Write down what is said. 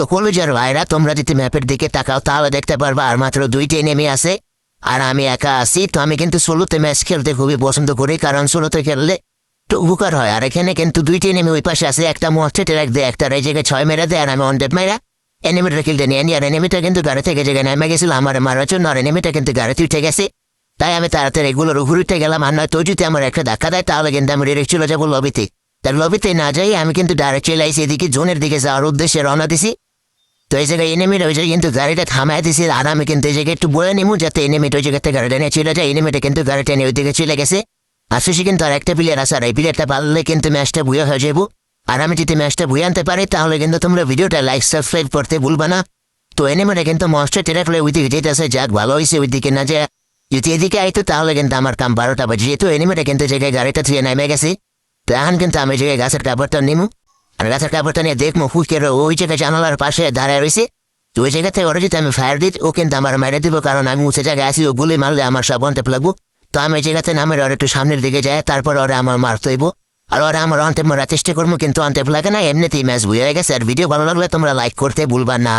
তো কলেজের ভাইরা তোমরা যদি ম্যাপের দিকে তাকাও তাহলে দেখতে পারবা আর মাত্র 2টি এনিমি আছে আর আমি একা আছি। তো আমি কিন্তু সোলোতে ম্যাচ খেলতে খুবই পছন্দ করি, কারণ সোলোতে খেললে একটু উপকার হয়। আর এখানে কিন্তু 2টি এনিমি ওই পাশে আছে, একটা মোস্টে ট্র্যাক দেয়, একটা এই জায়গায় 6 মেরে দেয়, আর আমি অনডেড মেরা এনিমিটা কিলতে নিয়ে আনি। আর এনিমিটা কিন্তু গাড়ি থেকে জায়গায় নেমে গেছিল আমার মারার জন্য, আর এনিমিটা কিন্তু গাড়িতে উঠে গেছে। তাই আমি তাড়াতাড়ি এগুলোর উপর উঠে গেলাম, আর নয়তো যদি আমার একটা ধাক্কা দেয় তাহলে কিন্তু আমি ডিরেক্ট চলে যাবো লবিতে। তার লবিতে না যাই আমি কিন্তু ডাইরেক্ট চলে আইসি এদিকে জোনের দিকে যাওয়ার উদ্দেশ্যে রওনা দিছি। তো এই জায়গায় এনিমিটা ওই জায়গায় কিন্তু গাড়িটা থামায় দিছি, আর আমি কিন্তু এই জায়গায় একটু বয়ে নিমু যাতে এনিমিটা ওই জায়গাতে গাড়িটা নিয়ে চলে যায়। এনিমিটা কিন্তু গাড়িটা নিয়ে ওই দিকে চলে গেছে। আর শেষে কিন্তু আর একটা প্লেয়ার আছে, আর এই প্লেয়ারটা পারলে কিন্তু ম্যাচটা বুয়ে হয়ে যাবো। আর আমি যদি ম্যাচটা বুয়ে আনতে পারি তাহলে কিন্তু তোমরা ভিডিওটা লাইক সাবস্ক্রাইব করতে ভুলবা না। তো এনিমিটা কিন্তু মস্টে ট্র্যাক হলে ওই দিকে যেতেছে, যাক ভালো হয়েছে ওই দিকে না যায়। যদি এদিকে আইতো তাহলে কিন্তু আমার কাম 12টা বাজে যেত। এনিমিটা কিন্তু জায়গায় গাড়িটা থুয়ে নেমে গেছে। তো এখন কিন্তু আমি জায়গায় গাছের কাপড়টা নিমু, আর গাছের কাপড়টা নিয়ে দেখবো হুকের ওই জায়গায় জানালার পাশে দাঁড়ায় রয়েছে। তো ওই জায়গা থেকে ওরা যদি আমি ফায়ার দিই ও কিন্তু আমার মেরে দিব, কারণ আমি উঁচু জায়গায় আসি, ও গুলি মারলে আমার সব অন্টেপ লাগবো। তো আমি এই জায়গাতে নামের ওরা একটু সামনের দিকে যায়, তারপর ওরা আমার মারতে হইব। আর ওরা আমার অন্টেপ মারার চেষ্টা করবো, কিন্তু অন্টেপ লাগে না, এমনিতেই ম্যাচ বুঝে গেছে। আর ভিডিও ভালো লাগলে তোমরা লাইক করতে ভুলবা না।